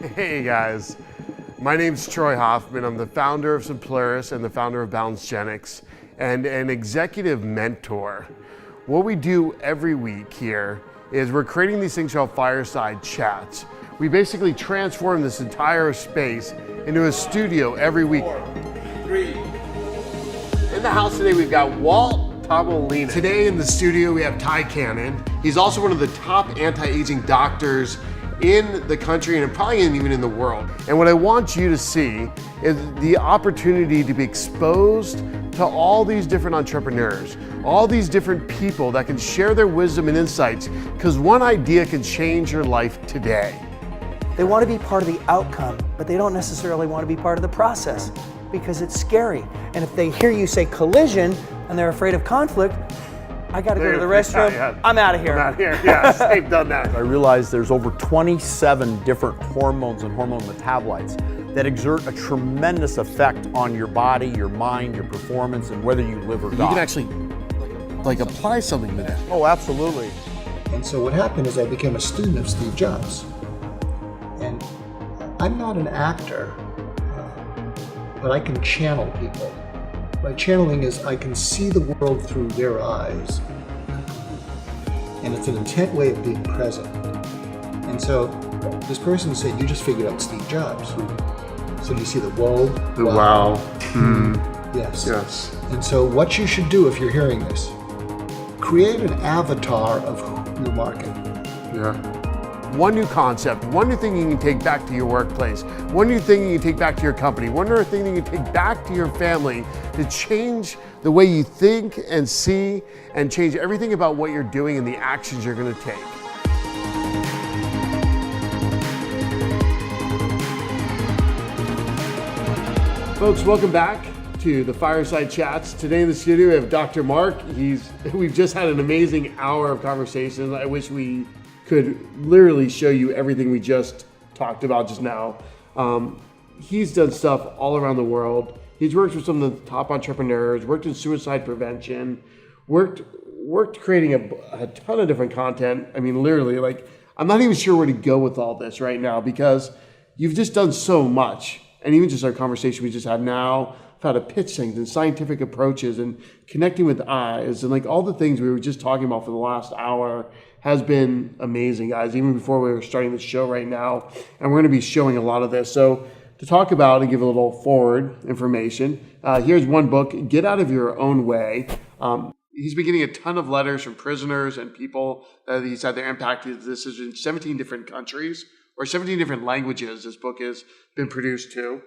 Hey guys, my name's Troy Hoffman. I'm the founder of Simplurus and the founder of Balancegenics and an executive mentor. What we do every week here is we're creating these things called Fireside Chats. We basically transform this entire space into a studio every week. 4, 3. In the house today we've got Walt Tomolina. Today in the studio we have Ty Cannon. He's also one of the top anti-aging doctors in the country and probably even in the world. And what I want you to see is the opportunity to be exposed to all these different entrepreneurs, all these different people that can share their wisdom and insights, because one idea can change your life today. They want to be part of the outcome, but they don't necessarily want to be part of the process because it's scary. And if they hear you say collision and they're afraid of conflict, I got to go to the restroom. I'm out of here. I'm out of here. Yes, they've done that. I realized there's over 27 different hormones and hormone metabolites that exert a tremendous effect on your body, your mind, your performance, and whether you live or die. You can actually apply something to that. Oh, absolutely. And so what happened is I became a student of Steve Jobs. And I'm not an actor, but I can channel people. My channeling is I can see the world through their eyes. And it's an intent way of being present. And so this person said, you just figured out Steve Jobs. So do you see the whoa? The wow. Yes. Yes. And so what you should do if you're hearing this, create an avatar of your market. Yeah. One new concept, one new thing you can take back to your workplace, one new thing you can take back to your company, one new thing you can take back to your family to change the way you think and see and change everything about what you're doing and the actions you're going to take. Folks, welcome back to the Fireside Chats. Today in the studio we have Dr. Mark. We've just had an amazing hour of conversation. I wish we could literally show you everything we just talked about just now. He's done stuff all around the world. He's worked with some of the top entrepreneurs, worked in suicide prevention, worked creating a ton of different content. I mean, literally, I'm not even sure where to go with all this right now because you've just done so much. And even just our conversation we just had now, how to pitch things and scientific approaches and connecting with eyes and all the things we were just talking about for the last hour has been amazing, guys, even before we were starting the show right now. And we're going to be showing a lot of this. So to talk about and give a little forward information, here's one book, Get Out of Your Own Way. He's been getting a ton of letters from prisoners and people that he's had their impact. This is in 17 different countries or 17 different languages this book has been produced to.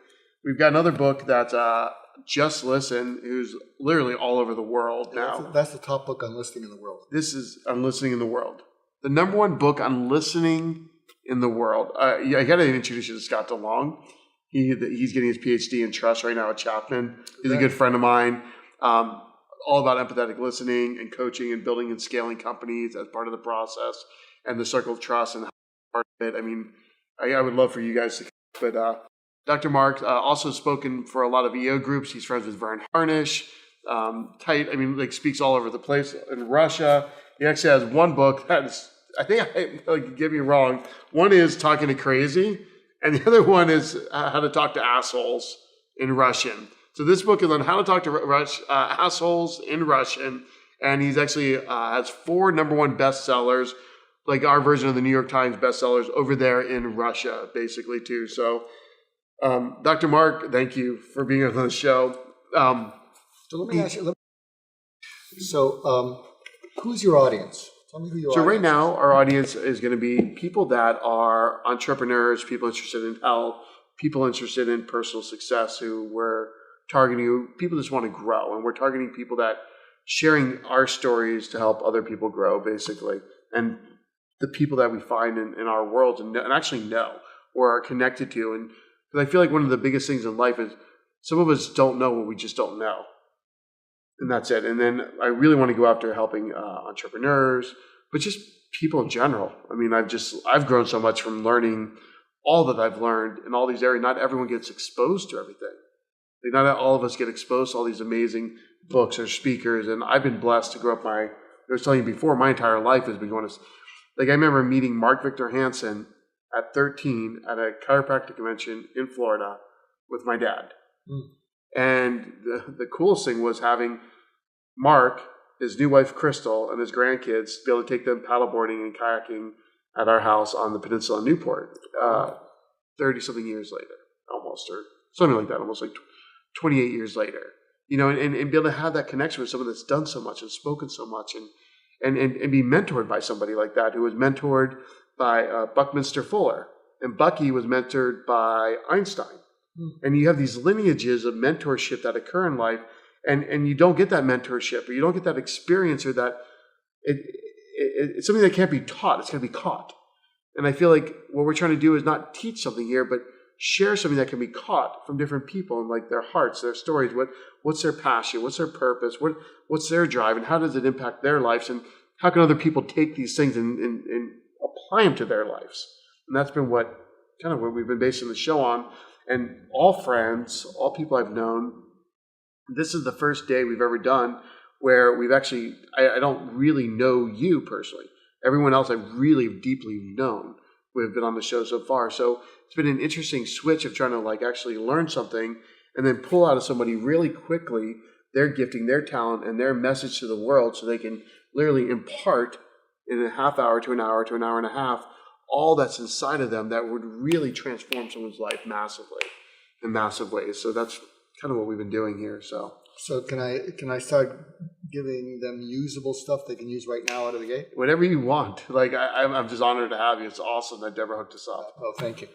We've got another book that's Just Listen, who's literally all over the world now. That's the top book on listening in the world. This is on listening in the world. The number one book on listening in the world. I got to introduce you to Scott DeLong. He's getting his PhD in trust right now at Chapman. He's a good friend of mine. All about empathetic listening and coaching and building and scaling companies as part of the process and the circle of trust and part of it. I mean, I would love for you guys to, but Dr. Mark also spoken for a lot of EO groups. He's friends with Vern Harnish, speaks all over the place in Russia. He actually has one book that's, I think I get me wrong. One is Talking to Crazy, and the other one is How to Talk to Assholes in Russian. So this book is on how to talk to assholes in Russian, and he's actually has 4 number one bestsellers, like our version of the New York Times bestsellers over there in Russia, basically too. So. Dr. Mark, thank you for being on the show. So let me ask you, who's your audience? Tell me who your audience is. So right now, our audience is going to be people that are entrepreneurs, people interested in health, people interested in personal success who we're targeting, people just want to grow. And we're targeting people that sharing our stories to help other people grow, basically. And the people that we find in our world and actually know or are connected to. And because I feel like one of the biggest things in life is some of us don't know what we just don't know. And that's it. And then I really want to go after helping entrepreneurs, but just people in general. I mean, I've grown so much from learning all that I've learned in all these areas. Not everyone gets exposed to everything. Not all of us get exposed to all these amazing books or speakers. And I've been blessed to grow up I was telling you before, my entire life has been going to, I remember meeting Mark Victor Hansen at 13 at a chiropractic convention in Florida with my dad. And the coolest thing was having Mark, his new wife Crystal, and his grandkids be able to take them paddleboarding and kayaking at our house on the peninsula in Newport 30-something years later, almost, or something like that, almost like 28 years later. You know, and be able to have that connection with someone that's done so much and spoken so much and be mentored by somebody like that, who was mentored by Buckminster Fuller. And Bucky was mentored by Einstein. And you have these lineages of mentorship that occur in life, and you don't get that mentorship, or you don't get that experience, or that it's something that can't be taught. It's going to be caught. And I feel like what we're trying to do is not teach something here, but share something that can be caught from different people, and like their hearts, their stories, what's their passion, what's their purpose, what's their drive, and how does it impact their lives, and how can other people take these things and apply them to their lives. And that's been what we've been basing the show on. And all friends, all people I've known, this is the first day we've ever done where we've actually, I don't really know you personally. Everyone else I've really deeply known who have been on the show so far. So it's been an interesting switch of trying to like actually learn something and then pull out of somebody really quickly their gifting, their talent, and their message to the world, so they can literally impart in a half hour to an hour and a half all that's inside of them that would really transform someone's life massively in massive ways. So that's kind of what we've been doing here. So can I start giving them usable stuff they can use right now out of the gate? Whatever you want. Like I'm just honored to have you. It's awesome that Deborah hooked us up. Oh, thank you.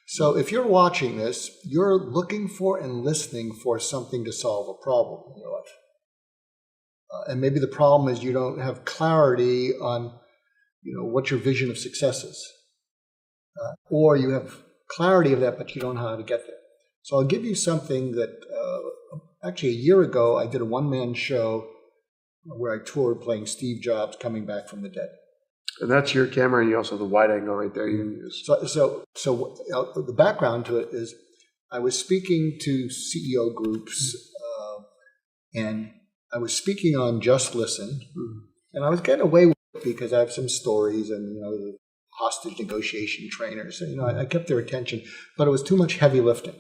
So if you're watching this, you're looking for and listening for something to solve a problem in your life. And maybe the problem is you don't have clarity on, what your vision of success is. Or you have clarity of that, but you don't know how to get there. So I'll give you something that, actually a year ago, I did a one-man show where I toured playing Steve Jobs coming back from the dead. And that's your camera, and you also have the wide angle right there you can use. So the background to it is I was speaking to CEO groups, and I was speaking on Just Listen, and I was getting away with it because I have some stories and, the hostage negotiation trainers. So, I kept their attention, but it was too much heavy lifting.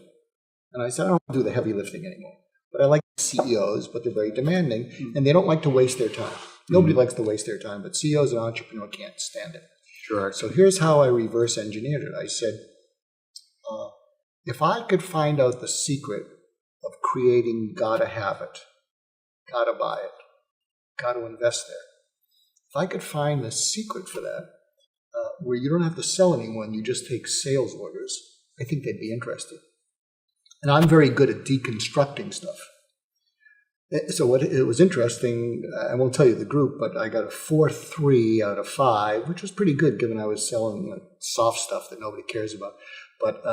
And I said, I don't want to do the heavy lifting anymore. But I like CEOs, but they're very demanding, and they don't like to waste their time. Nobody likes to waste their time, but CEOs and entrepreneurs can't stand it. Sure. So here's how I reverse engineered it. I said, if I could find out the secret of creating gotta have it, gotta buy it, gotta invest there, if I could find the secret for that, where you don't have to sell anyone, you just take sales orders, I think they'd be interested. And I'm very good at deconstructing stuff. So it was interesting, I won't tell you the group, but I got a 4.3 out of 5, which was pretty good given I was selling soft stuff that nobody cares about. But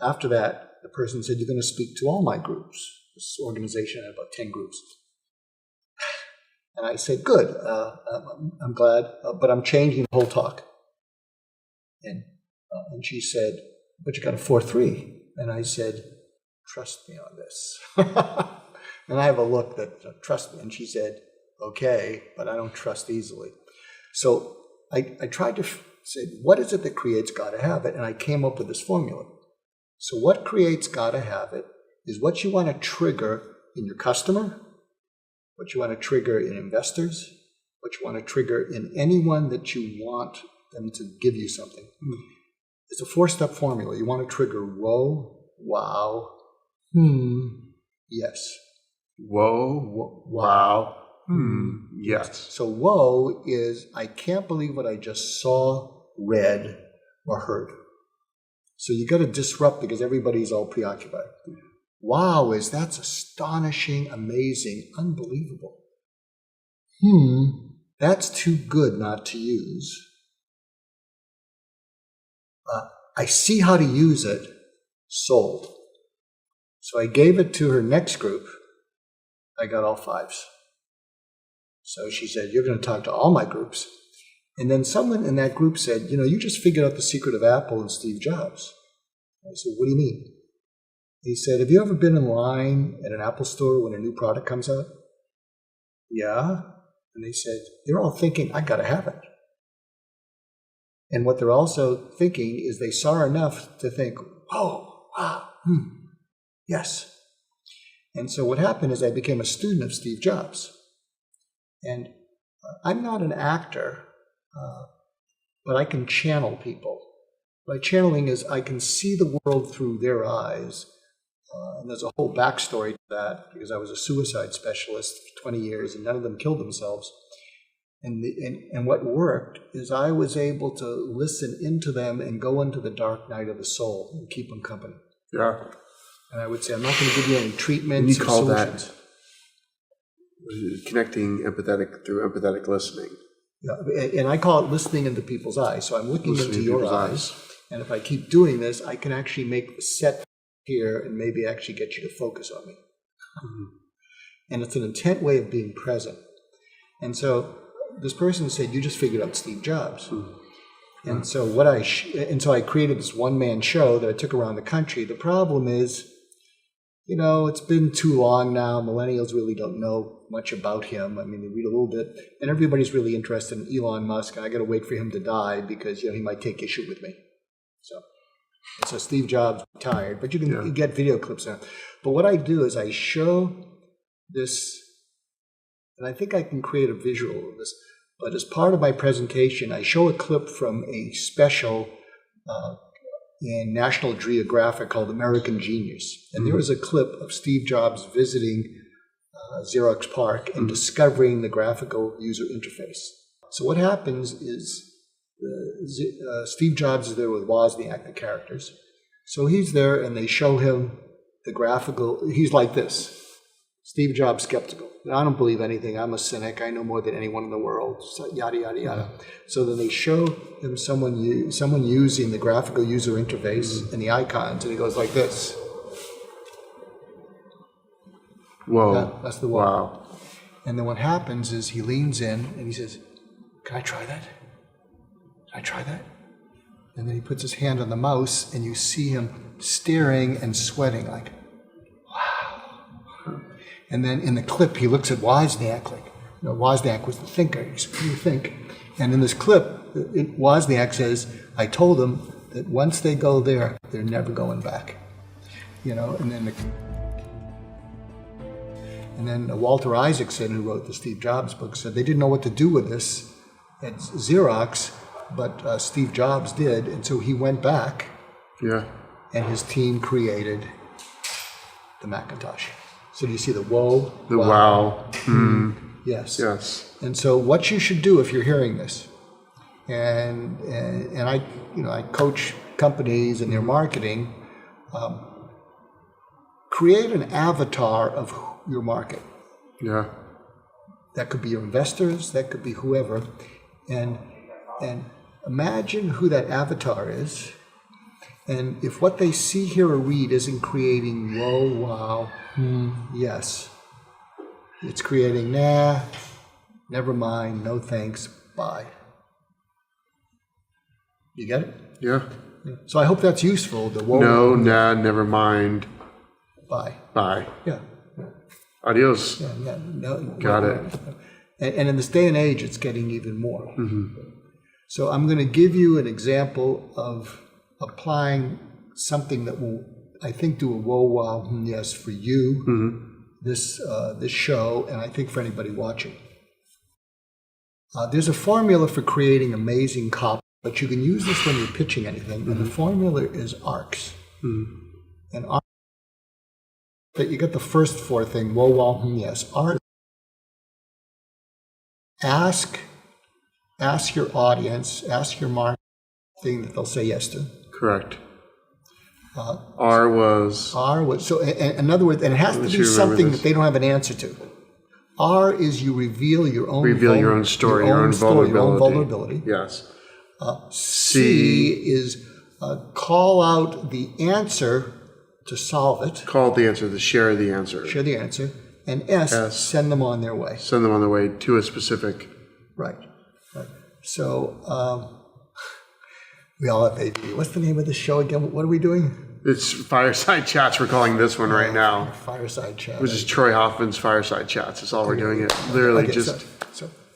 after that, the person said, you're going to speak to all my groups. This organization had about 10 groups. And I said, good, I'm glad, but I'm changing the whole talk. And she said, but you got a 4.3. And I said, trust me on this. And I have a look that, trust me. And she said, okay, but I don't trust easily. So I tried to say, what is it that creates gotta have it? And I came up with this formula. So what creates gotta have it is what you want to trigger in your customer, what you want to trigger in investors, what you want to trigger in anyone that you want them to give you something. It's a 4-step formula. You want to trigger whoa, wow, yes. Whoa, wow, yes. So whoa is, I can't believe what I just saw, read, or heard. So you got to disrupt because everybody's all preoccupied. Wow is, that's astonishing, amazing, unbelievable. That's too good not to use. I see how to use it, sold. So I gave it to her next group. I got all 5s. So she said, you're going to talk to all my groups. And then someone in that group said, you just figured out the secret of Apple and Steve Jobs. I said, what do you mean? He said, have you ever been in line at an Apple store when a new product comes out? Yeah. And they said, they're all thinking, I got to have it. And what they're also thinking is they saw enough to think, oh, wow, yes. And so what happened is I became a student of Steve Jobs. And I'm not an actor, but I can channel people. By channeling is I can see the world through their eyes. And there's a whole backstory to that because I was a suicide specialist for 20 years and none of them killed themselves. And what worked is I was able to listen into them and go into the dark night of the soul and keep them company. Yeah. And I would say, I'm not going to give you any treatments. And you call solutions. that connecting empathetic through empathetic listening. Yeah, and I call it listening into people's eyes. So I'm looking into your eyes. And if I keep doing this, I can actually make the set here and maybe actually get you to focus on me. And it's an intent way of being present. And so this person said, you just figured out Steve Jobs. And so I created this one-man show that I took around the country. The problem is, you know, it's been too long now. Millennials really don't know much about him. I mean, they read a little bit, and everybody's really interested in Elon Musk. And I got to wait for him to die because, you know, he might take issue with me. So Steve Jobs retired, but you can get video clips now. But what I do is I show this, and I think I can create a visual of this. But as part of my presentation, I show a clip from a special in National Geographic called American Genius. And there was a clip of Steve Jobs visiting Xerox PARC and discovering the graphical user interface. So what happens is Steve Jobs is there with Wozniak, the characters. So he's there and they show him the graphical, he's like this. Steve Jobs skeptical. I don't believe anything. I'm a cynic. I know more than anyone in the world. So yada, yada, yada. So then they show him someone using the graphical user interface and the icons, and he goes like this. Whoa. That's the wall. Wow. And then what happens is he leans in and he says, can I try that? Can I try that? And then he puts his hand on the mouse and you see him staring and sweating like, and then in the clip, he looks at Wozniak like, you know, Wozniak was the thinker. He said, what do you think? And in this clip, Wozniak says, I told them that once they go there, they're never going back. You know, and then Walter Isaacson, who wrote the Steve Jobs book, said they didn't know what to do with this at Xerox, but Steve Jobs did, and so he went back. Yeah. And his team created the Macintosh. So do you see the whoa? The wow. Yes. Yes. And so what you should do if you're hearing this, and I coach companies in their marketing, create an avatar of your market. Yeah. That could be your investors, that could be whoever, and imagine who that avatar is. And if what they see, hear, or read isn't creating whoa, wow, yes, it's creating nah, never mind, no thanks, bye. You get it? Yeah. So I hope that's useful. The whoa, no, nah, never mind. Bye. Bye. Yeah. Adios. Yeah. No. Got it. And in this day and age, it's getting even more. So I'm going to give you an example of applying something that will, I think, do a whoa, wow, yes for you, this show, and I think for anybody watching. There's a formula for creating amazing copy, but you can use this when you're pitching anything, and the formula is ARCs. And ARCs, that you get the first four thing, whoa, wow, yes. ARCs. Ask your audience, ask your market thing that they'll say yes to. Correct. R was so in other words, and it has to be something that they don't have an answer to. R is you reveal your own story, your own vulnerability. Yes. C is call out the answer to solve it. Call it the answer, to share the answer. Share the answer. And S, send them on their way. Send them on their way to a specific. Right. So we all have ADD. What's the name of the show again? What are we doing? It's Fireside Chats. We're calling this one right now. Fireside Chats. Which is Troy Hoffman's Fireside Chats. That's all we're doing. It literally just.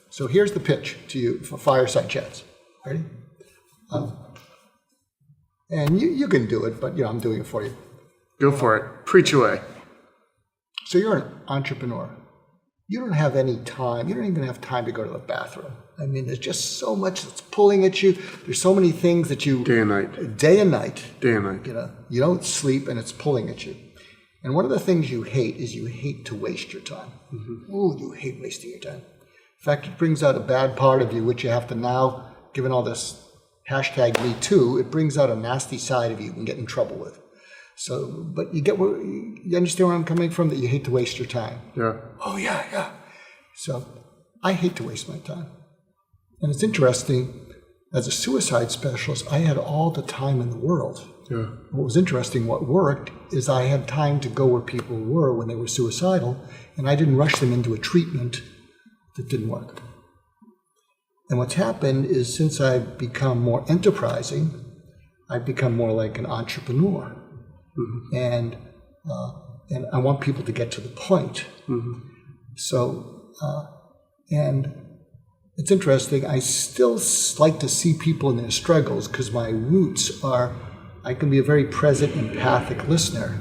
So here's the pitch to you for Fireside Chats. Ready? And you can do it, but I'm doing it for you. Go for it. Preach away. So you're an entrepreneur. You don't have any time. You don't even have time to go to the bathroom. I mean, there's just so much that's pulling at you. There's so many things that you... Day and night. Day and night. Day and night. You don't sleep and it's pulling at you. And one of the things you hate is you hate to waste your time. Mm-hmm. Ooh, you hate wasting your time. In fact, it brings out a bad part of you, which you have to now, given all this #MeToo, it brings out a nasty side of you you can get in trouble with. So, but you understand where I'm coming from, that you hate to waste your time. Yeah. Oh, yeah. So I hate to waste my time. And it's interesting, as a suicide specialist, I had all the time in the world. Yeah. What was interesting, what worked, is I had time to go where people were when they were suicidal, and I didn't rush them into a treatment that didn't work. And what's happened is, since I've become more enterprising, I've become more like an entrepreneur. Mm-hmm. And I want people to get to the point. Mm-hmm. So, and it's interesting, I still like to see people in their struggles, because my roots are, I can be a very present, empathic listener.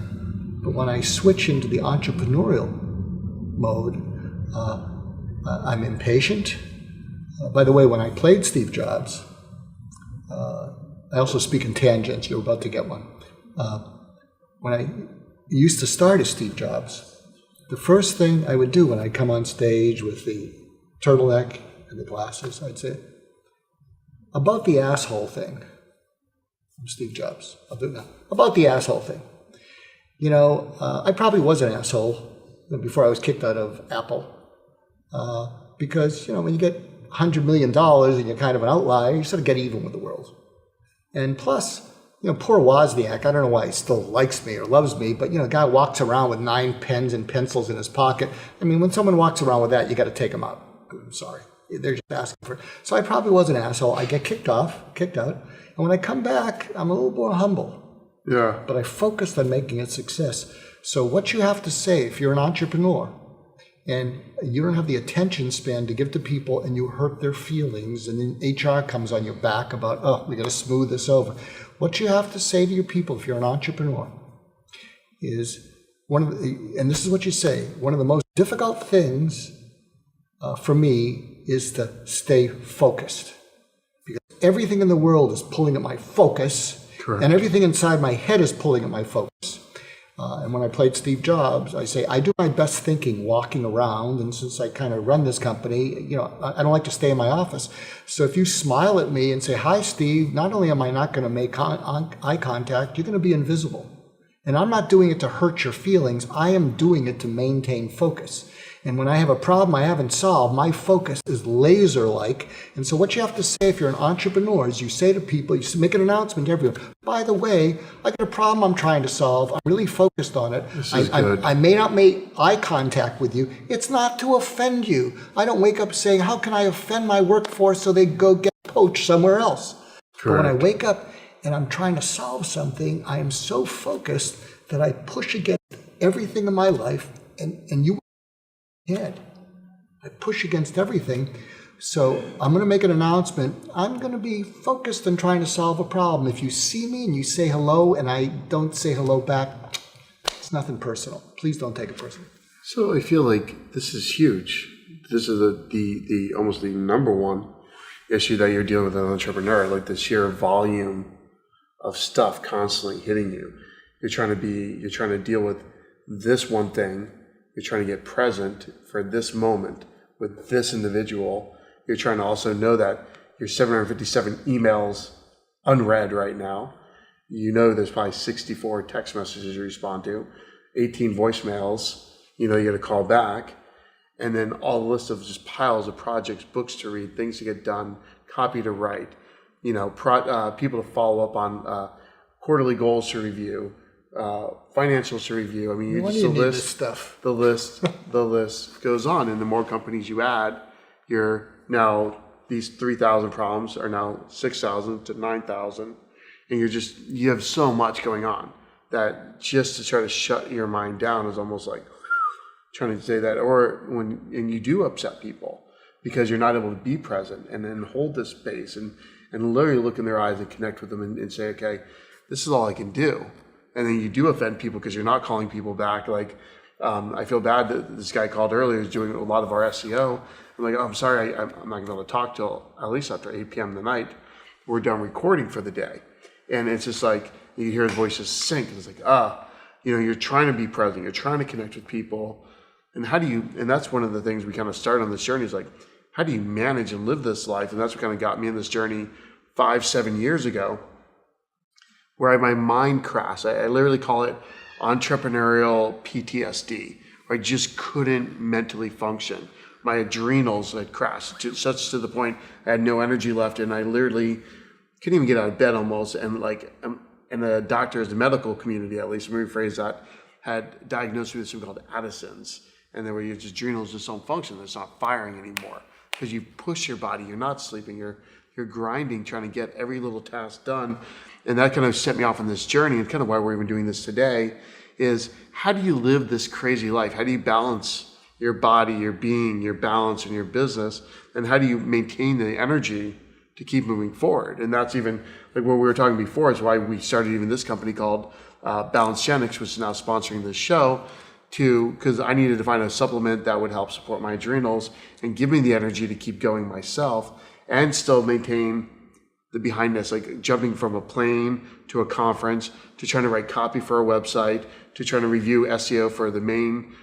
But when I switch into the entrepreneurial mode, I'm impatient. By the way, when I played Steve Jobs, I also speak in tangents. You're about to get one. When I used to start as Steve Jobs, the first thing I would do when I come on stage with the turtleneck and the glasses, I'd say, about the asshole thing. I'm Steve Jobs. I'll do that. About the asshole thing. I probably was an asshole before I was kicked out of Apple. Because, when you get $100 million and you're kind of an outlier, you sort of get even with the world. And plus, poor Wozniak, I don't know why he still likes me or loves me, but, a guy walks around with 9 pens and pencils in his pocket. I mean, when someone walks around with that, you got to take them out. I'm sorry. They're just asking for it. So I probably was an asshole. I get kicked out. And when I come back, I'm a little more humble. Yeah. But I focused on making it success. So what you have to say, if you're an entrepreneur, and you don't have the attention span to give to people, and you hurt their feelings, and then HR comes on your back about, we got to smooth this over. What you have to say to your people, if you're an entrepreneur, is and this is what you say, one of the most difficult things for me is to stay focused. Because everything in the world is pulling at my focus. Correct. And everything inside my head is pulling at my focus. And when I played Steve Jobs, I say, I do my best thinking walking around. And since I kind of run this company, I don't like to stay in my office. So if you smile at me and say, hi, Steve, not only am I not going to make eye contact, you're going to be invisible. And I'm not doing it to hurt your feelings. I am doing it to maintain focus. And when I have a problem I haven't solved, my focus is laser-like. And so what you have to say if you're an entrepreneur is you say to people, you make an announcement to everyone, by the way, I got a problem I'm trying to solve. I'm really focused on it. I may not make eye contact with you. It's not to offend you. I don't wake up saying, how can I offend my workforce so they go get poached somewhere else? Correct. But when I wake up and I'm trying to solve something, I am so focused that I push against everything in my life, and you head. I push against everything. So I'm going to make an announcement. I'm going to be focused on trying to solve a problem. If you see me and you say hello and I don't say hello back, it's nothing personal. Please don't take it personally. So I feel like this is huge. This is the almost the number one issue that you're dealing with as an entrepreneur, like the sheer volume of stuff constantly hitting you. You're trying to deal with this one thing. You're trying to get present for this moment with this individual. You're trying to also know that your 757 emails unread right now. There's probably 64 text messages you respond to, 18 voicemails, you got to call back. And then all the list of just piles of projects, books to read, things to get done, copy to write, people to follow up on, quarterly goals to review, financials to review. I mean, the list goes on. And the more companies you add, these 3,000 problems are now 6,000 to 9,000. And you have so much going on that just to try to shut your mind down is almost like trying to say that. And you do upset people because you're not able to be present and then hold this space. And and literally look in their eyes and connect with them and say, okay, this is all I can do. And then you do offend people because you're not calling people back. Like, I feel bad that this guy called earlier is doing a lot of our SEO. I'm like, oh, I'm sorry, I'm not gonna be able to talk till at least after 8 p.m. tonight. We're done recording for the day. And it's just like, you hear his voice just sink. And it's like, you're trying to be present. You're trying to connect with people. And and that's one of the things we kind of start on this journey is like, how do you manage and live this life? And that's what kind of got me in this journey 5-7 years ago, where my mind crashed. I literally call it entrepreneurial PTSD, where I just couldn't mentally function. My adrenals had crashed such to the point I had no energy left, and I literally couldn't even get out of bed almost. And and the doctors, the medical community, at least, let me rephrase that, had diagnosed me with something called Addison's, and there were your adrenals just don't function. It's not firing anymore because you push your body. You're not sleeping. You're grinding, trying to get every little task done. And that kind of set me off on this journey, and kind of why we're even doing this today, is how do you live this crazy life? How do you balance your body, your being, your balance, and your business? And how do you maintain the energy to keep moving forward? And that's even like what we were talking before, is why we started even this company called Balance Genetics, which is now sponsoring this show, because I needed to find a supplement that would help support my adrenals and give me the energy to keep going myself and still maintain the behindness, like jumping from a plane to a conference to trying to write copy for a website to trying to review SEO for the main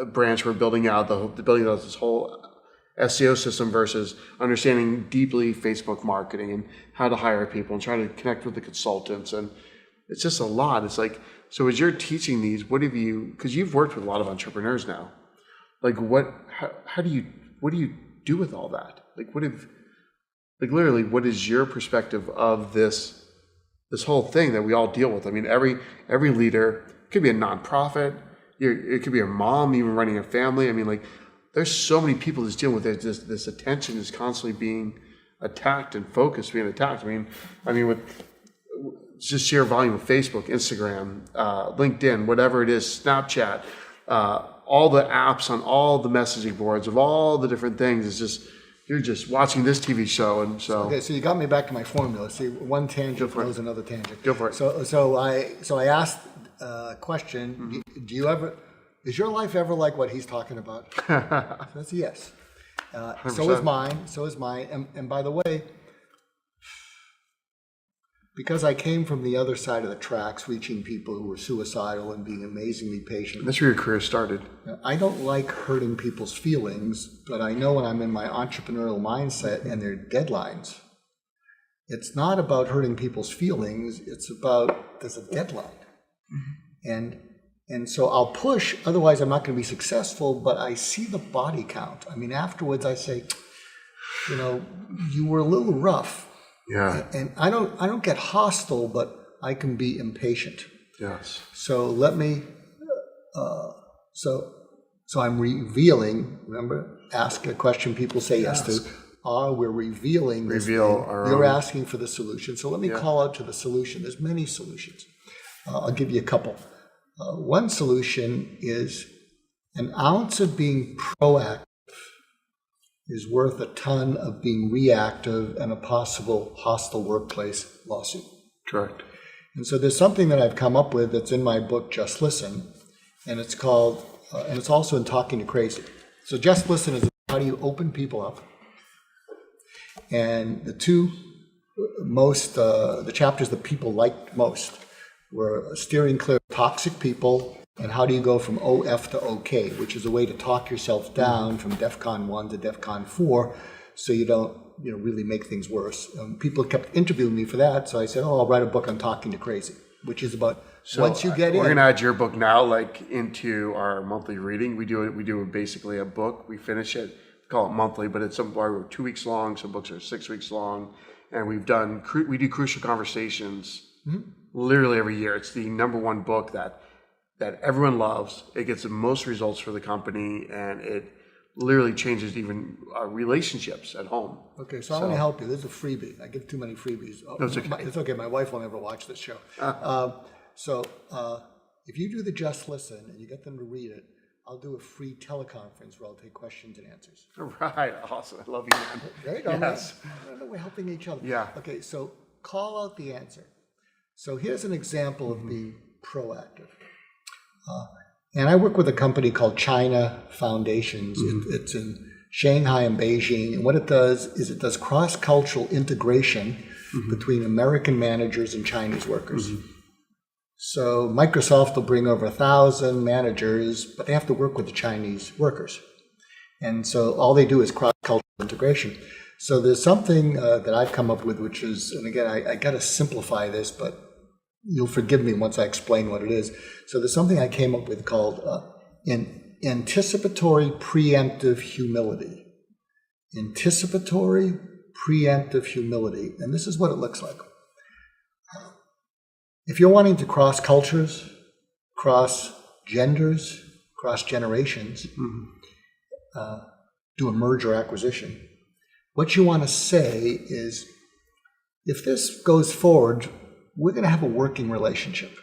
branch we're building out, the building out this whole SEO system versus understanding deeply Facebook marketing and how to hire people and trying to connect with the consultants. And it's just a lot. It's like, so as you're teaching these, because you've worked with a lot of entrepreneurs now, like how do you do with all that? Literally, what is your perspective of this whole thing that we all deal with? I mean, every leader, it could be a nonprofit, it could be a mom even running a family. I mean, like, there's so many people that's dealing with it. This attention is constantly being attacked and focus being attacked. I mean, with just sheer volume of Facebook, Instagram, LinkedIn, whatever it is, Snapchat, all the apps on all the messaging boards of all the different things. It's just, you're just watching this TV show, and so. Okay, so you got me back to my formula. See, one tangent flows another tangent. Go for it. So I asked a question. Is your life ever like what he's talking about? That's a yes. So is mine. And by the way, because I came from the other side of the tracks, reaching people who were suicidal and being amazingly patient. That's where your career started. I don't like hurting people's feelings, but I know when I'm in my entrepreneurial mindset and there are deadlines, it's not about hurting people's feelings, it's about there's a deadline. And so I'll push, otherwise I'm not going to be successful, but I see the body count. I mean, afterwards I say, you were a little rough. Yeah. And I don't get hostile, but I can be impatient. Yes. So let me, so I'm revealing, remember, ask a question people say yes to. We're revealing this thing. You're asking for the solution. So let me call out to the solution. There's many solutions. I'll give you a couple. One solution is an ounce of being proactive is worth a ton of being reactive and a possible hostile workplace lawsuit. Correct. And so there's something that I've come up with that's in my book, Just Listen, and it's called, and it's also in Talking to Crazy. So Just Listen is how do you open people up? And the two the chapters that people liked most were steering clear of toxic people and how do you go from OF to OK, which is a way to talk yourself down from DEFCON 1 to DEFCON 4 so you don't really make things worse. People kept interviewing me for that, so I said, I'll write a book on Talking to Crazy, which is about once you get in. We're going to add your book now into our monthly reading. We do basically a book. We finish it, call it monthly, but it's some are 2 weeks long, some books are 6 weeks long, and we do Crucial Conversations literally every year. It's the #1 book that everyone loves. It gets the most results for the company, and it literally changes even relationships at home. Okay, so I want to help you. This is a freebie. I give too many freebies. No, it's okay. It's okay. My wife will never watch this show. So if you do the Just Listen and you get them to read it, I'll do a free teleconference where I'll take questions and answers. Right, awesome. I love you, man. There you go, Yes. man. We're helping each other. Yeah. Okay, so call out the answer. So here's an example of being proactive. And I work with a company called China Foundations. It's in Shanghai and Beijing. And what it does is it does cross-cultural integration between American managers and Chinese workers. So Microsoft will bring over 1,000 managers, but they have to work with the Chinese workers. And so all they do is cross-cultural integration. So there's something that I've come up with, which is, and again, I got to simplify this, but you'll forgive me once I explain what it is. So there's something I came up with called anticipatory preemptive humility. Anticipatory preemptive humility. And this is what it looks like. If you're wanting to cross cultures, cross genders, cross generations, do a merger acquisition, what you want to say is, if this goes forward, we're going to have a working relationship.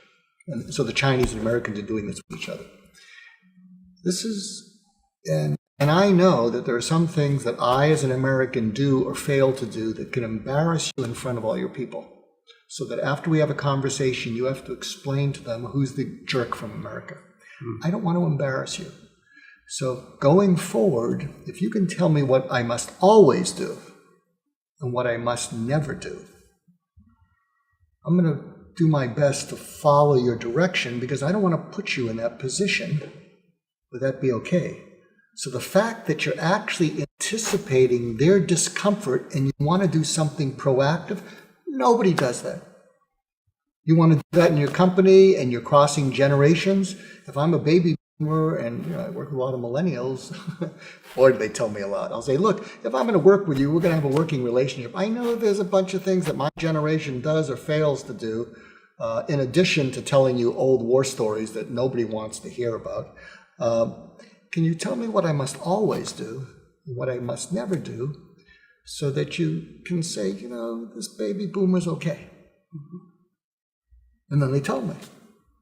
And so the Chinese and Americans are doing this with each other. This is, and I know that there are some things that I as an American do or fail to do that can embarrass you in front of all your people. So that after we have a conversation, you have to explain to them who's the jerk from America. I don't want to embarrass you. So going forward, if you can tell me what I must always do and what I must never do, I'm going to do my best to follow your direction because I don't want to put you in that position. Would that be okay? So the fact that you're actually anticipating their discomfort and you want to do something proactive, nobody does that. You want to do that in your company and you're crossing generations. If I'm a baby boomer and I work with a lot of millennials, boy, do they tell me a lot. I'll say, look, if I'm going to work with you, we're going to have a working relationship. I know there's a bunch of things that my generation does or fails to do, in addition to telling you old war stories that nobody wants to hear about. Can you tell me what I must always do, what I must never do, so that you can say, this baby boomer's okay? And then they tell me.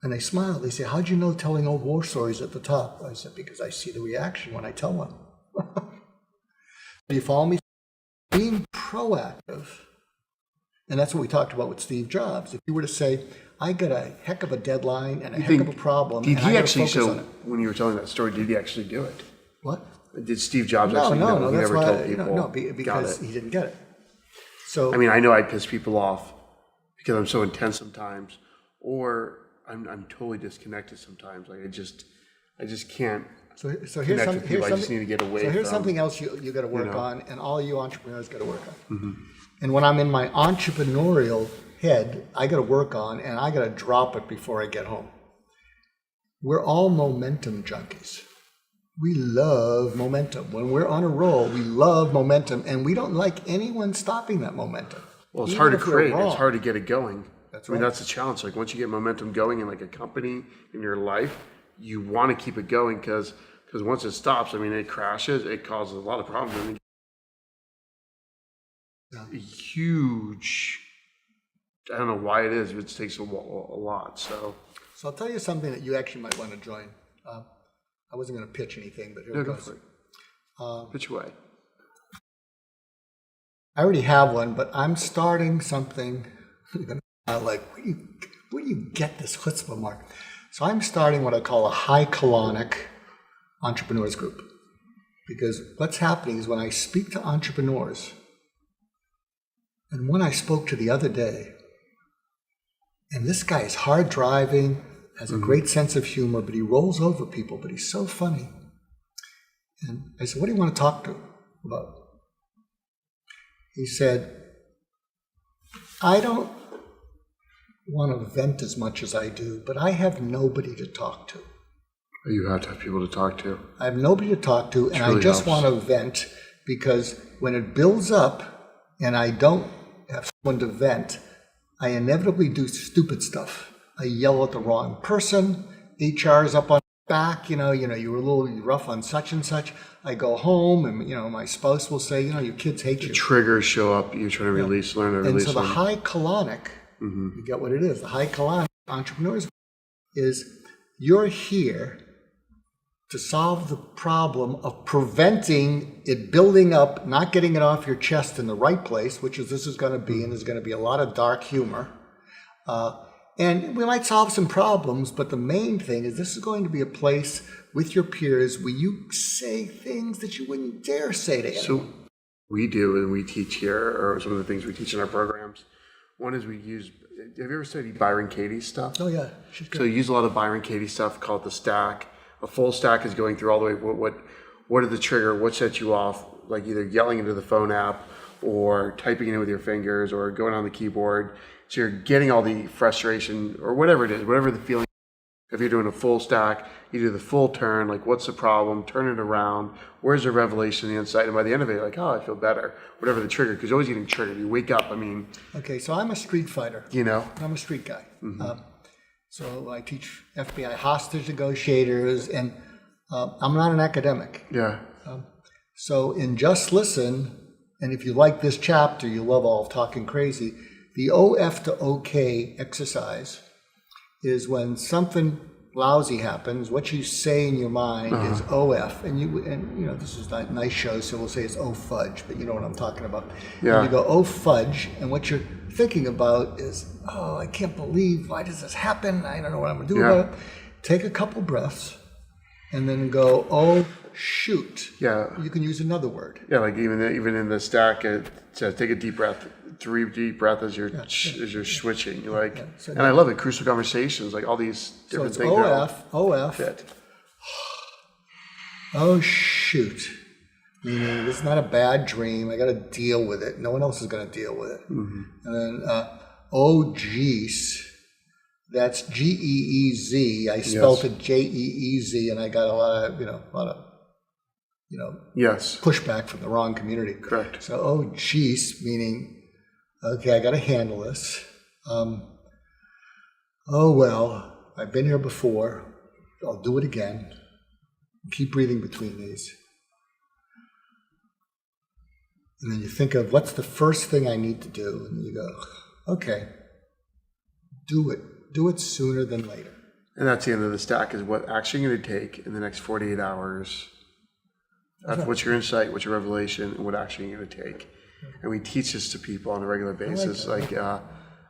And they smile. They say, how'd you know telling old war stories at the top? I said, because I see the reaction when I tell one. Do you follow me? Being proactive. And that's what we talked about with Steve Jobs. If you were to say, I got a heck of a deadline and a heck of a problem, Did and he I actually, focus on so it. when you were telling that story, did he actually do it? What? Did Steve Jobs No, actually no, do it? no. He That's never why, told people. no, because he didn't get it. So I mean, I know I piss people off because I'm so intense sometimes, or I'm totally disconnected sometimes. Like I just can't. So here's connect with people. I just need to get away So here's from, something else you got to work on, and all you entrepreneurs got to work on. Mm-hmm. And when I'm in my entrepreneurial head, I got to work on, and I got to drop it before I get home. We're all momentum junkies. We love momentum. When we're on a roll, we love momentum, and we don't like anyone stopping that momentum. Well, it's Even hard to if we're create. wrong. It's hard to get it going. That's I mean, right. that's the challenge. Like once you get momentum going in like a company in your life, you want to keep it going because once it stops, I mean, it crashes. It causes a lot of problems. I mean, huge. I don't know why it is. But it takes a lot. So I'll tell you something that you actually might want to join. I wasn't going to pitch anything, but here it go goes. for it. Pitch away. I already have one, but I'm starting something. Like, where do you get this chutzpah, Mark? So I'm starting what I call a high colonic entrepreneurs group. Because what's happening is when I speak to entrepreneurs, and one I spoke to the other day, and this guy is hard driving, has a great sense of humor, but he rolls over people, but he's so funny. And I said, what do you want to talk to about? He said, I don't want to vent as much as I do, but I have nobody to talk to. You have to have people to talk to. I have nobody to talk to, and really I just helps. want to vent because when it builds up and I don't have someone to vent, I inevitably do stupid stuff. I yell at the wrong person. HR is up on back. You were a little rough on such and such. I go home, and my spouse will say, your kids hate you. Triggers show up. You're trying to learn to And release so the them. high colonic, you get what it is. The high colonic entrepreneurs is you're here to solve the problem of preventing it building up, not getting it off your chest in the right place, which is this is going to be, and there's going to be a lot of dark humor. And we might solve some problems, but the main thing is this is going to be a place with your peers where you say things that you wouldn't dare say to anyone. So we do, and we teach here, or some of the things we teach in our programs. One is we use, have you ever studied Byron Katie's stuff? Oh yeah, she's good. So you use a lot of Byron Katie stuff, call it the stack. A full stack is going through all the way, what are the trigger, what sets you off, like either yelling into the phone app or typing in with your fingers or going on the keyboard. So you're getting all the frustration or whatever it is, whatever the feeling. If you're doing a full stack, you do the full turn, like what's the problem, turn it around, where's the revelation on the inside, and by the end of it, you're like, oh, I feel better, whatever the trigger, because you're always getting triggered. You wake up, I mean. Okay, so I'm a street fighter. You know? I'm a street guy. So I teach FBI hostage negotiators, and I'm not an academic. Yeah. So in Just Listen, and if you like this chapter, you love all of Talking Crazy, the OF to OK exercise is when something lousy happens, what you say in your mind is OF, and you know, this is not a nice show, so we'll say it's oh fudge, but you know what I'm talking about. Yeah. And you go oh fudge, and what you're thinking about is, oh, I can't believe, why does this happen? I don't know what I'm gonna do about it. Take a couple breaths, and then go oh shoot. Yeah. You can use another word. Yeah, like even in the stack, it says take a deep breath, 3 deep breaths as you're switching. You're like, So and I love it. Crucial conversations, like all these So different it's things. that all OF, fit. oh shoot. Meaning this is not a bad dream. I got to deal with it. No one else is going to deal with it. And then oh geez. That's Geez. I spelled it Jeez, and I got a lot of Yes. pushback from the wrong community. Correct. So oh geez, meaning okay, I got to handle this. Oh well, I've been here before. I'll do it again. Keep breathing between these. And then you think of what's the first thing I need to do, and you go, okay, do it. Do it sooner than later. And that's the end of the stack, is what action you're going to take in the next 48 hours. What's your insight, what's your revelation, and what action you're going to take. And we teach this to people on a regular basis. I got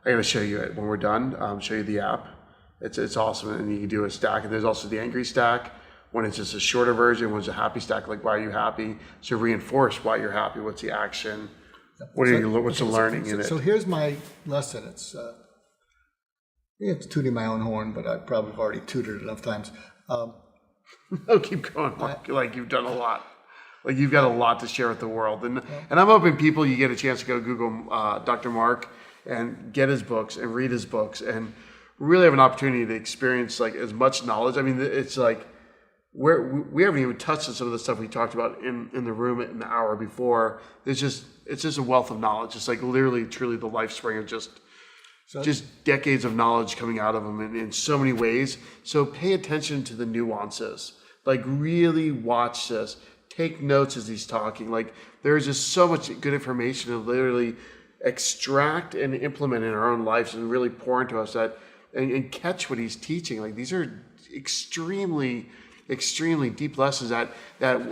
to show you it when we're done, show you the app. It's awesome, and you can do a stack. And there's also the angry stack, when it's just a shorter version, when it's a happy stack, like why are you happy? So reinforce why you're happy, what's the action, what's the learning in it. So here's my lesson. It's tooting my own horn, but I probably have already tooted it enough times. No, keep going, Mark. Like you've done a lot. Like you've got a lot to share with the world. And I'm hoping people, you get a chance to go Google Dr. Mark and get his books and read his books and really have an opportunity to experience like as much knowledge. I mean, it's like we haven't even touched on some of the stuff we talked about in the room in the hour before. It's just a wealth of knowledge. It's like literally, truly the life spring of just decades of knowledge coming out of them in so many ways. So pay attention to the nuances. Like really watch this. Take notes as he's talking. Like there's just so much good information to literally extract and implement in our own lives and really pour into us that and catch what he's teaching. Like these are extremely, extremely deep lessons that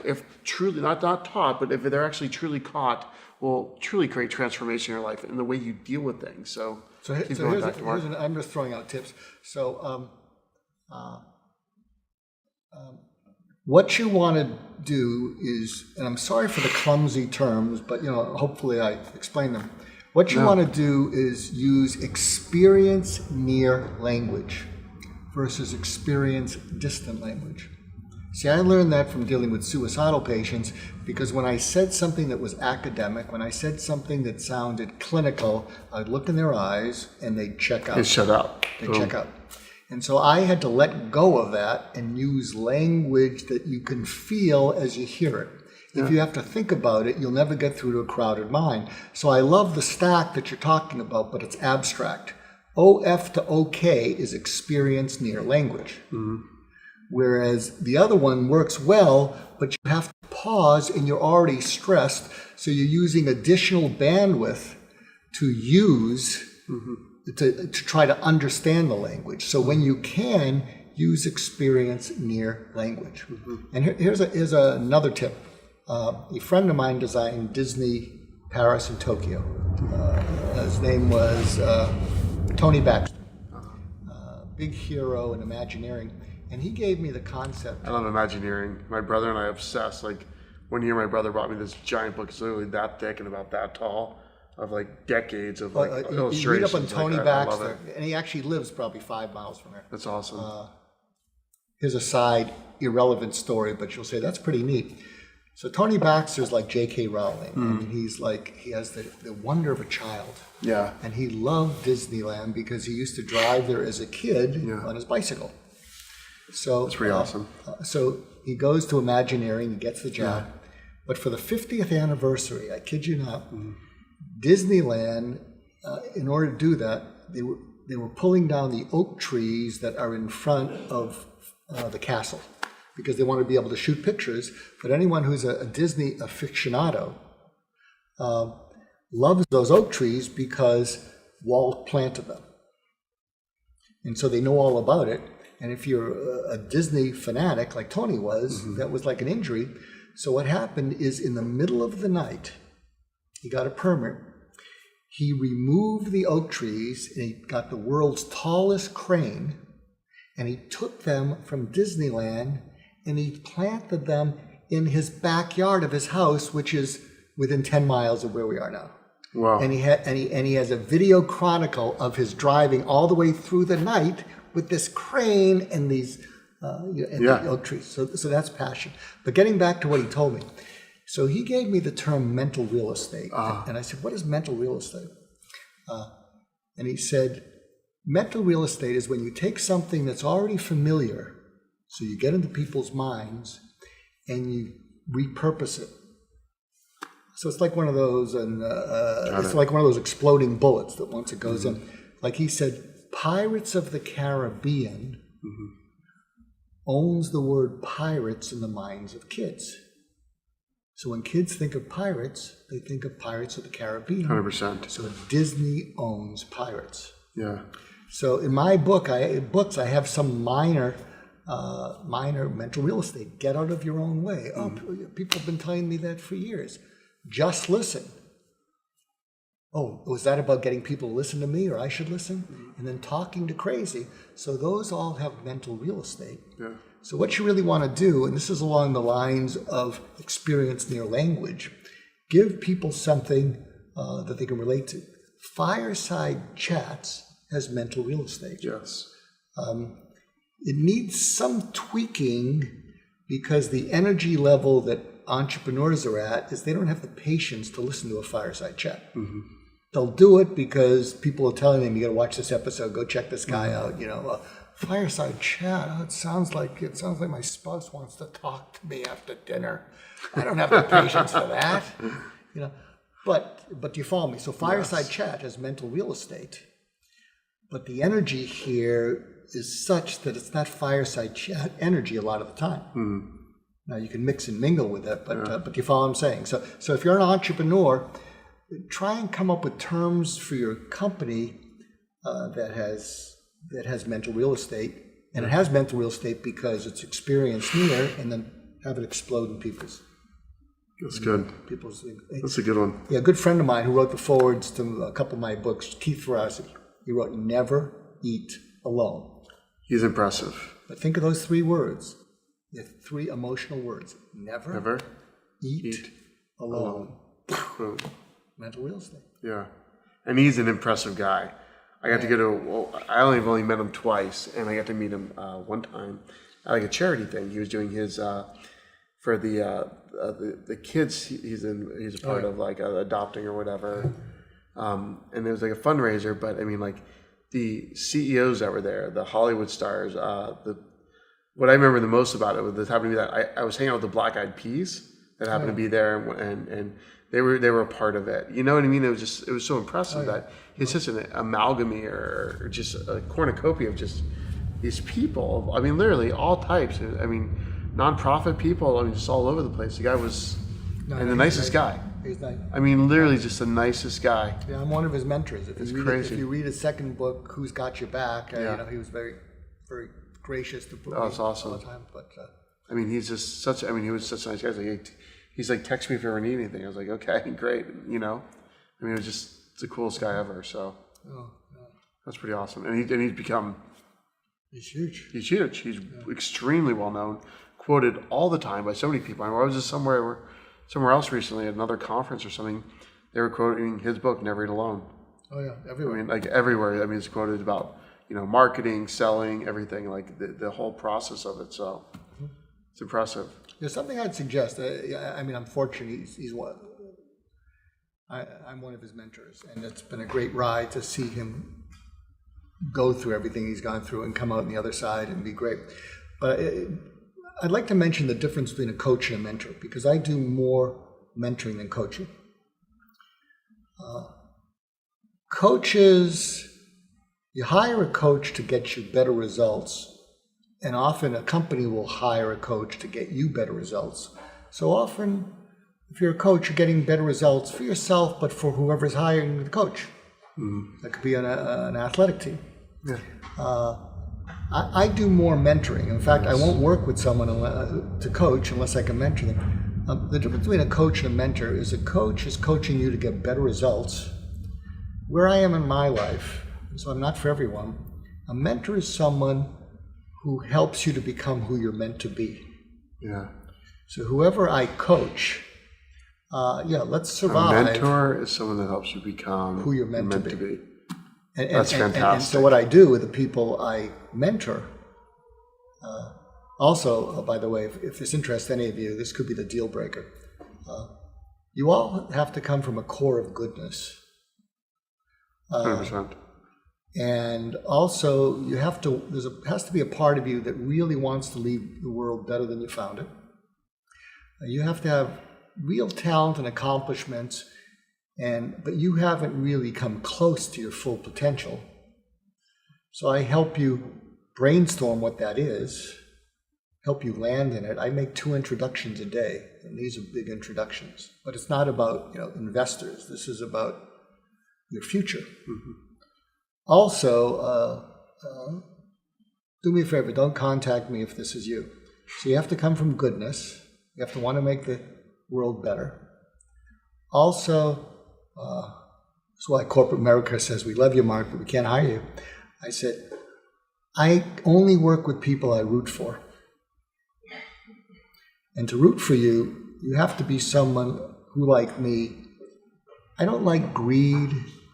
if truly not taught, but if they're actually truly caught, will truly create transformation in your life and the way you deal with things. So keep going, Dr. Mark. I'm just throwing out tips. So what you want to do is, and I'm sorry for the clumsy terms, but hopefully I explain them. What you want to do is use experience near language versus experience distant language. See, I learned that from dealing with suicidal patients because when I said something that was academic, when I said something that sounded clinical, I'd look in their eyes and they'd check out. They shut up. They'd check out. And so I had to let go of that and use language that you can feel as you hear it. If you have to think about it, you'll never get through to a crowded mind. So I love the stack that you're talking about, but it's abstract. OF to OK is experience near language. Mm-hmm. Whereas the other one works well, but you have to pause and you're already stressed. So you're using additional bandwidth to use to try to understand the language. So when you can, use experience near language. And here's another tip. A friend of mine designed Disney, Paris, and Tokyo. His name was Tony Baxter. Big hero in Imagineering. And he gave me the concept. I love Imagineering. My brother and I obsessed. Like, one year my brother brought me this giant book. It's literally that thick and about that tall, of like decades of like illustrations. You read up on Tony Baxter, I love it. and he actually lives probably 5 miles from here. That's awesome. Here's a side, irrelevant story, but you'll say that's pretty neat. So Tony Baxter's like J.K. Rowling, and he's like, he has the wonder of a child. Yeah. And he loved Disneyland because he used to drive there as a kid on his bicycle. So That's pretty awesome. So he goes to Imagineering, he gets the job. Yeah. But for the 50th anniversary, I kid you not, Disneyland, in order to do that, they were pulling down the oak trees that are in front of the castle, because they want to be able to shoot pictures. But anyone who's a Disney aficionado loves those oak trees because Walt planted them. And so they know all about it. And if you're a Disney fanatic like Tony was, that was like an injury. So what happened is, in the middle of the night, he got a permit. He removed the oak trees and he got the world's tallest crane, and he took them from Disneyland and he planted them in his backyard of his house, which is within 10 miles of where we are now. Wow. And he has a video chronicle of his driving all the way through the night with this crane and these the oak trees. So that's passion. But getting back to what he told me, so he gave me the term mental real estate, and I said, "What is mental real estate?" And he said, "Mental real estate is when you take something that's already familiar, so you get into people's minds, and you repurpose it. So it's like one of those, like one of those exploding bullets that once it goes in, like he said, Pirates of the Caribbean owns the word pirates in the minds of kids. So when kids think of pirates, they think of Pirates of the Caribbean. 100%. So Disney owns pirates. Yeah. So in my book, I have some minor mental real estate. Get out of your own way. Oh, people have been telling me that for years. Just listen. Oh, was that about getting people to listen to me, or I should listen? And then talking to crazy. So those all have mental real estate. Yeah. So what you really want to do, and this is along the lines of experience near language, give people something that they can relate to. Fireside Chats has mental real estate. Yes. It needs some tweaking because the energy level that entrepreneurs are at is they don't have the patience to listen to a fireside chat. They'll do it because people are telling them, you got to watch this episode, go check this guy out. You know, fireside chat. Oh, it sounds like my spouse wants to talk to me after dinner. I don't have the patience for that. You know, but you follow me. So fireside chat has mental real estate, but the energy here is such that it's not fireside chat energy a lot of the time. Now you can mix and mingle with it, but you follow what I'm saying. So if you're an entrepreneur, try and come up with terms for your company that has mental real estate, and it has mental real estate because it's experience near, and then have it explode in people's. That's good. That's a good one. Yeah, a good friend of mine who wrote the forwards to a couple of my books, Keith Ferrazzi. He wrote "Never Eat Alone." He's impressive. But think of those 3 words. The 3 emotional words. Never eat alone. Mental real estate. Yeah. And he's an impressive guy. I got to go to, I only met him twice, and I got to meet him one time at like a charity thing. He was doing his, for the kids he's a part of, like adopting or whatever. And it was like a fundraiser, but I mean, like the CEOs that were there, the Hollywood stars, what I remember the most about it was this happened to be that I was hanging out with the Black Eyed Peas that happened to be there, and they were a part of it. You know what I mean? It was so impressive that he's such an amalgamy or just a cornucopia of just these people. I mean, literally all types. I mean, nonprofit people. I mean, just all over the place. The guy was the nicest guy. He's nice. I mean, literally just the nicest guy. Yeah, I'm one of his mentors. It's crazy. If you read his second book, Who's Got Your Back, you know, he was very, very gracious to put me that's awesome. all the time. But I mean, he's just such. I mean, he was such a nice guy. He's like, text me if you ever need anything. I was like, okay, great. You know, I mean, it's the coolest guy ever. So that's pretty awesome. And he's become. He's huge. He's huge. He's extremely well known, quoted all the time by so many people. I was just somewhere else recently at another conference or something. They were quoting his book, Never Eat Alone. Oh yeah, everywhere. I mean, like everywhere. I mean, it's quoted about marketing, selling, everything, like the whole process of it. So it's impressive. There's something I'd suggest. I mean, I'm fortunate. He's one. I'm one of his mentors, and it's been a great ride to see him go through everything he's gone through and come out on the other side and be great. But I'd like to mention the difference between a coach and a mentor, because I do more mentoring than coaching. Coaches, you hire a coach to get you better results, and often a company will hire a coach to get you better results. So often, if you're a coach, you're getting better results for yourself, but for whoever's hiring the coach. That could be an athletic team. Yeah. I do more mentoring. In fact, I won't work with someone to coach unless I can mentor them. The difference between a coach and a mentor is a coach is coaching you to get better results. Where I am in my life, so I'm not for everyone, a mentor is someone who helps you to become who you're meant to be. Yeah. So whoever I coach, let's survive. A mentor is someone that helps you become who you're meant to be. That's fantastic. And so what I do with the people I mentor, also, by the way, if this interests any of you, this could be the deal breaker. You all have to come from a core of goodness. 100%. And also, has to be a part of you that really wants to leave the world better than you found it. You have to have real talent and accomplishments, but you haven't really come close to your full potential. So I help you brainstorm what that is, help you land in it. I make 2 introductions a day, and these are big introductions. But it's not about investors. This is about your future. Mm-hmm. Also, do me a favor, don't contact me if this is you. So you have to come from goodness. You have to want to make the world better. Also, that's why corporate America says, we love you, Mark, but we can't hire you. I said, I only work with people I root for. And to root for you, you have to be someone who, like me, I don't like greed,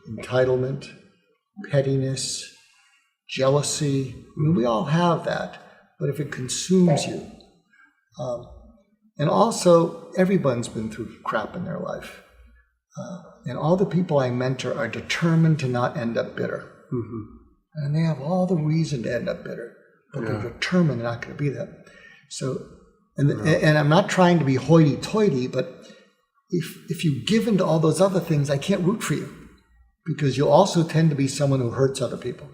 entitlement, pettiness, jealousy. I mean, we all have that, but if it consumes you. And also, everyone's been through crap in their life. And all the people I mentor are determined to not end up bitter. Mm-hmm. And they have all the reason to end up bitter, but they're determined they're not going to be that. So, and I'm not trying to be hoity-toity, but if you give into all those other things, I can't root for you, because you'll also tend to be someone who hurts other people.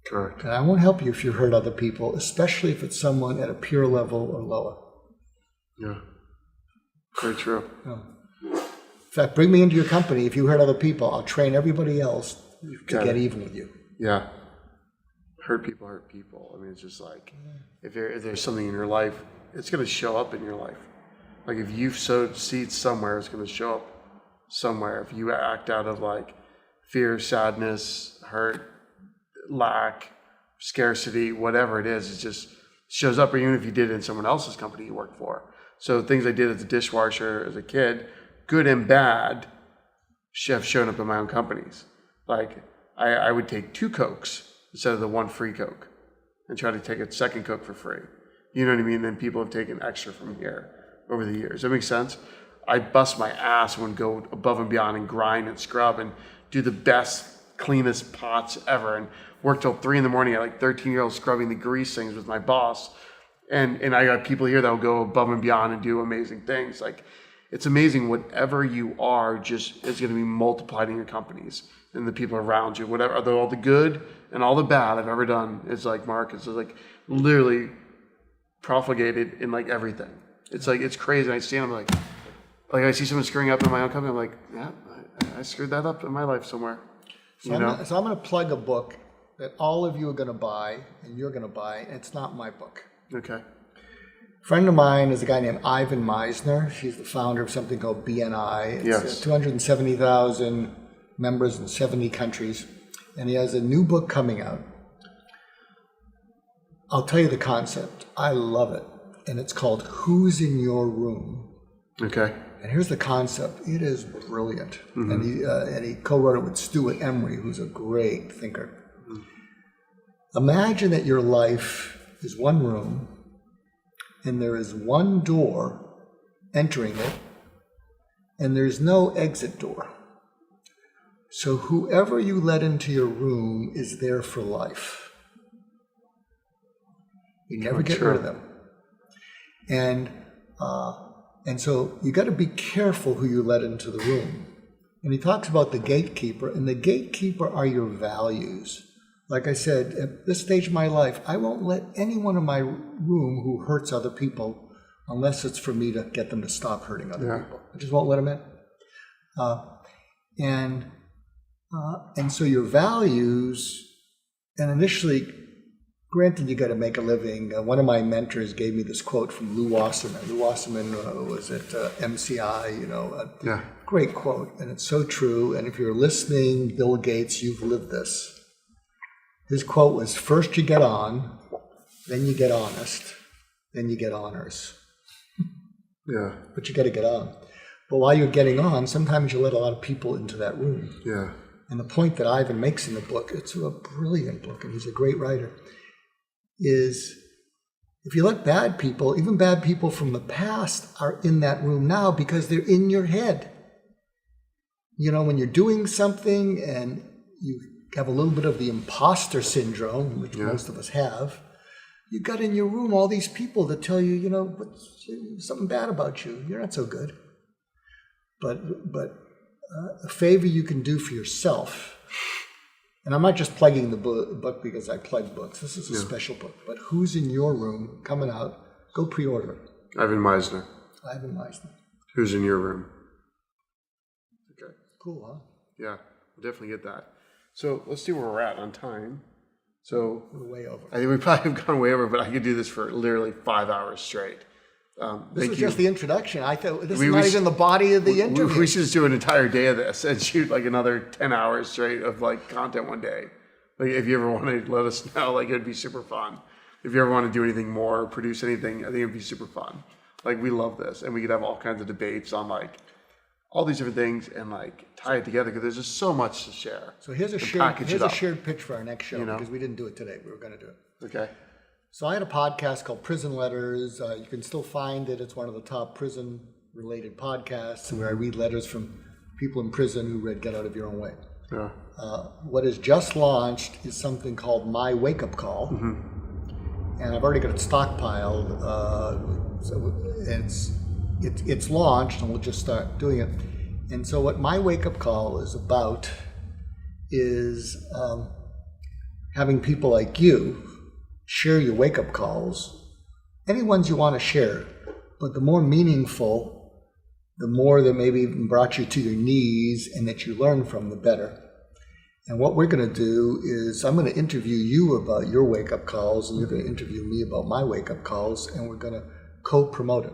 Correct. And I won't help you if you hurt other people, especially if it's someone at a peer level or lower. Yeah, very true. In fact, bring me into your company. If you hurt other people, I'll train everybody else to get even with you. Yeah. Hurt people hurt people. I mean, it's just like, if there's something in your life, it's going to show up in your life. Like if you've sowed seeds somewhere, it's going to show up somewhere. If you act out of like fear, sadness, hurt, lack, scarcity, whatever it is, it just shows up. Or even if you did it in someone else's company you worked for. So things I did as a dishwasher as a kid, good and bad, have shown up in my own companies. Like I would take 2 Cokes instead of the 1 free Coke and try to take a second Coke for free. You know what I mean? Then people have taken extra from here over the years. Does that make sense? I bust my ass and would go above and beyond and grind and scrub and do the best, cleanest pots ever and work till 3 a.m. at like 13-year-olds scrubbing the grease things with my boss. And I got people here that will go above and beyond and do amazing things. Like, it's amazing whatever you are just is going to be multiplied in your companies and the people around you. Whatever, all the good and all the bad I've ever done is like Mark. It's like literally propagated in like everything. It's like, it's crazy. I see them like I see someone screwing up in my own company. I'm like, yeah, I screwed that up in my life somewhere. So I'm going to plug a book. that all of you are going to buy, and you're going to buy, and it's not my book. Okay. A friend of mine is a guy named Ivan Meisner. He's the founder of something called BNI. It's 270,000 members in 70 countries, and he has a new book coming out. I'll tell you the concept. I love it, and it's called Who's in Your Room? Okay. And here's the concept. It is brilliant. And he co-wrote it with Stuart Emery, who's a great thinker. Imagine that your life is one room, and there is one door entering it, and there's no exit door. So whoever you let into your room is there for life. You never get rid of them. And so you got to be careful who you let into the room. And he talks about the gatekeeper, and the gatekeeper are your values. Like I said, at this stage of my life, I won't let anyone in my room who hurts other people unless it's for me to get them to stop hurting other people. I just won't let them in. And so your values, and initially, granted, you got to make a living. One of my mentors gave me this quote from Lou Wasserman. Lou Wasserman was at MCI, great quote, and it's so true. And if you're listening, Bill Gates, you've lived this. His quote was, first you get on, then you get honest, then you get honors. Yeah. But you got to get on. But while you're getting on, sometimes you let a lot of people into that room. Yeah. And the point that Ivan makes in the book, it's a brilliant book, and he's a great writer, is if you let bad people, even bad people from the past, are in that room now because they're in your head. You know, when you're doing something and you have a little bit of the imposter syndrome, which most of us have, you got in your room all these people that tell you, something bad about you. You're not so good. But a favor you can do for yourself, and I'm not just plugging the book because I plug books. This is a special book. But Who's in Your Room, coming out, go pre-order it. Ivan Meisner. Ivan Meisner. Who's in Your Room? Okay. Cool, huh? Yeah, we'll definitely get that. So let's see where we're at on time. So We're way over. I think we probably have gone way over, but I could do this for literally 5 hours straight. This was just the introduction. I thought this We- is we not sh- even the body of the interview. We should just do an entire day of this and shoot like another 10 hours straight of like content one day. Like if you ever want to let us know, like it'd be super fun. If you ever want to do anything more, produce anything, I think it'd be super fun. Like we love this, and we could have all kinds of debates on like all these different things and like tie it together because there's just so much to share. So here's a shared pitch for our next show, because we didn't do it today. We were going to do it. Okay. So I had a podcast called Prison Letters. You can still find it. It's one of the top prison-related podcasts where I read letters from people in prison who read Get Out of Your Own Way. Yeah. What is just launched is something called My Wake Up Call. And I've already got it stockpiled. So it's launched, and we'll just start doing it. And so what My Wake Up Call is about is having people like you share your wake-up calls, any ones you want to share, but the more meaningful, the more that maybe even brought you to your knees and that you learn from, the better. And what we're going to do is I'm going to interview you about your wake-up calls, and you're going to interview me about my wake-up calls, and we're going to co-promote it.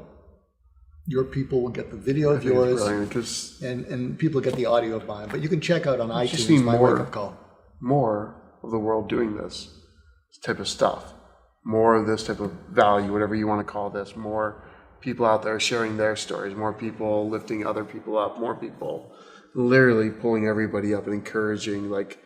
Your people will get the video of yours, and people get the audio of mine. But you can check out on iTunes My Wake-Up Call. More of the world doing this type of stuff, more of this type of value, whatever you want to call this, more people out there sharing their stories, more people lifting other people up, more people literally pulling everybody up and encouraging, like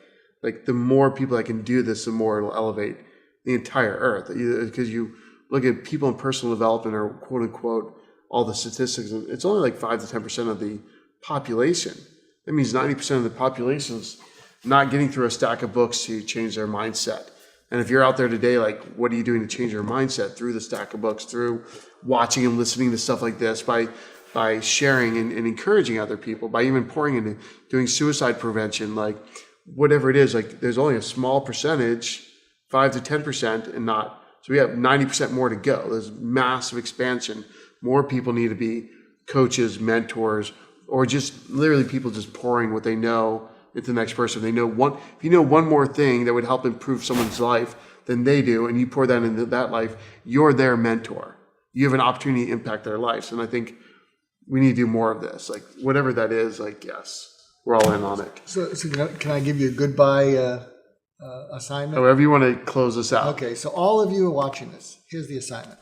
the more people that can do this, the more it'll elevate the entire earth. Because you look at people in personal development, or quote unquote, all the statistics, it's only like 5 to 10% of the population. That means 90% of the population's not getting through a stack of books to change their mindset. And if you're out there today, like, what are you doing to change your mindset? Through the stack of books, through watching and listening to stuff like this, by sharing and encouraging other people, by even pouring into doing suicide prevention, like whatever it is, like there's only a small percentage, 5 to 10%, and not, so we have 90% more to go. There's massive expansion. More people need to be coaches, mentors, or just literally people just pouring what they know into the next person. If you know one more thing that would help improve someone's life than they do, and you pour that into that life, you're their mentor. You have an opportunity to impact their lives. And I think we need to do more of this. Like, whatever that is, like, yes, we're all in on it. So can I give you a goodbye assignment? However you want to close this out. Okay, so all of you are watching this. Here's the assignment.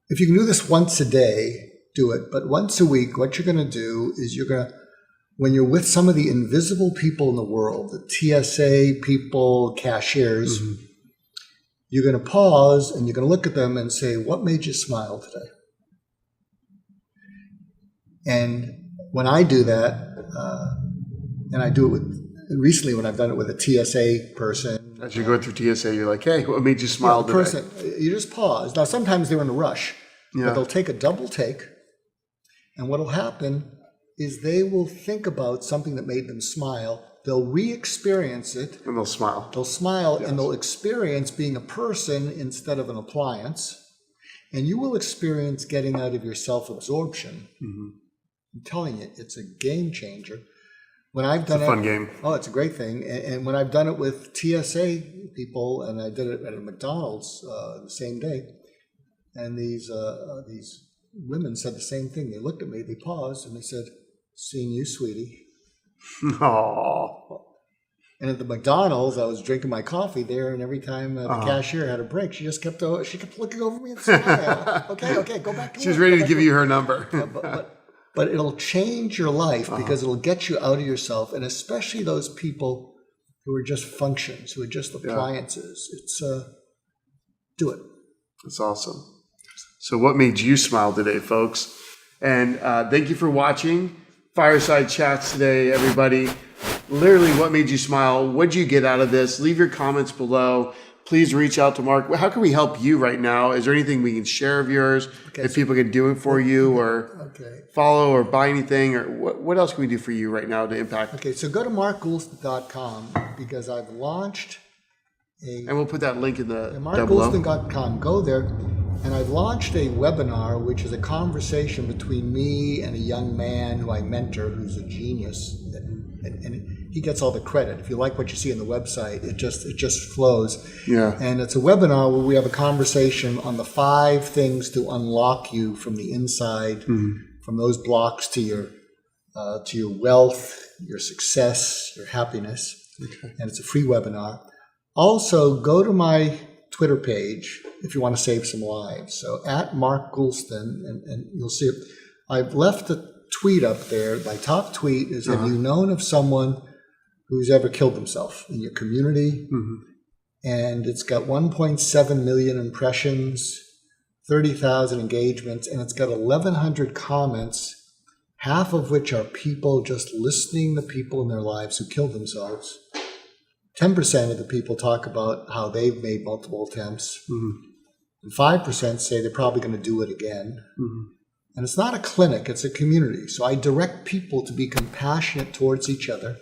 If you can do this once a day, do it. But once a week, what you're going to do is when you're with some of the invisible people in the world, the TSA people, cashiers, you're going to pause and you're going to look at them and say, what made you smile today? And when I do that, and I do it recently when I've done it with a TSA person. As you're going through TSA, you're like, hey, what made you smile today? You just pause. Now, sometimes they're in a rush, but they'll take a double take. And what will happen is they will think about something that made them smile. They'll re-experience it. And they'll smile. They'll smile, and they'll experience being a person instead of an appliance. And you will experience getting out of your self-absorption. I'm telling you, it's a game changer. When I've done it's a fun game. Oh, it's a great thing. And when I've done it with TSA people, and I did it at a McDonald's the same day, and these women said the same thing. They looked at me, they paused, and they said, "Seeing you, sweetie." Aww. And at the McDonald's, I was drinking my coffee there, and every time the cashier had a break, she kept looking over me and smiling. okay, go back to work. She was ready to give you her number. But it'll change your life because it'll get you out of yourself, and especially those people who are just functions, who are just appliances. It's do it. That's awesome. So what made you smile today, folks? And thank you for watching Fireside Chats today, everybody. Literally, what made you smile? What did you get out of this? Leave your comments below. Please reach out to Mark. How can we help you right now? Is there anything we can share of yours if people can do it for you or follow or buy anything? Or what else can we do for you right now to impact? Okay, so go to markgoulston.com because I've launched and we'll put that link in the markgoulston.com. Go there, and I've launched a webinar, which is a conversation between me and a young man who I mentor, who's a genius, and he gets all the credit. If you like what you see on the website, it just flows. Yeah. And it's a webinar where we have a conversation on the 5 things to unlock you from the inside, from those blocks to your wealth, your success, your happiness. Okay. And it's a free webinar. Also, go to my Twitter page if you want to save some lives. So at Mark Goulston, and you'll see it. I've left a tweet up there. My top tweet is, have you known of someone who's ever killed himself in your community? And it's got 1.7 million impressions, 30,000 engagements, and it's got 1,100 comments, half of which are people just listening to people in their lives who killed themselves. 10% of the people talk about how they've made multiple attempts. And 5% say they're probably going to do it again. And it's not a clinic, it's a community. So I direct people to be compassionate towards each other.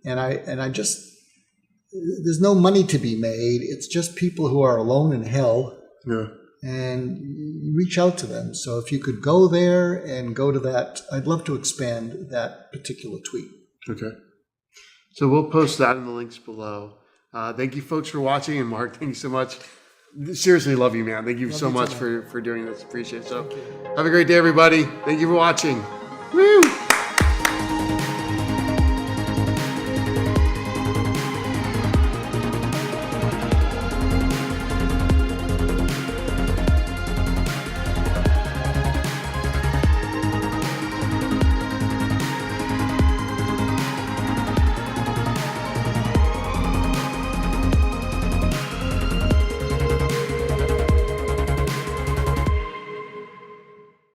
And I just, there's no money to be made. It's just people who are alone in hell. And you reach out to them. So if you could go there and go to that, I'd love to expand that particular tweet. Okay. So we'll post that in the links below. Thank you folks for watching. And Mark, thank you so much. Seriously, love you, man. Thank you so much for doing this. Appreciate it. So have a great day, everybody. Thank you for watching. Woo!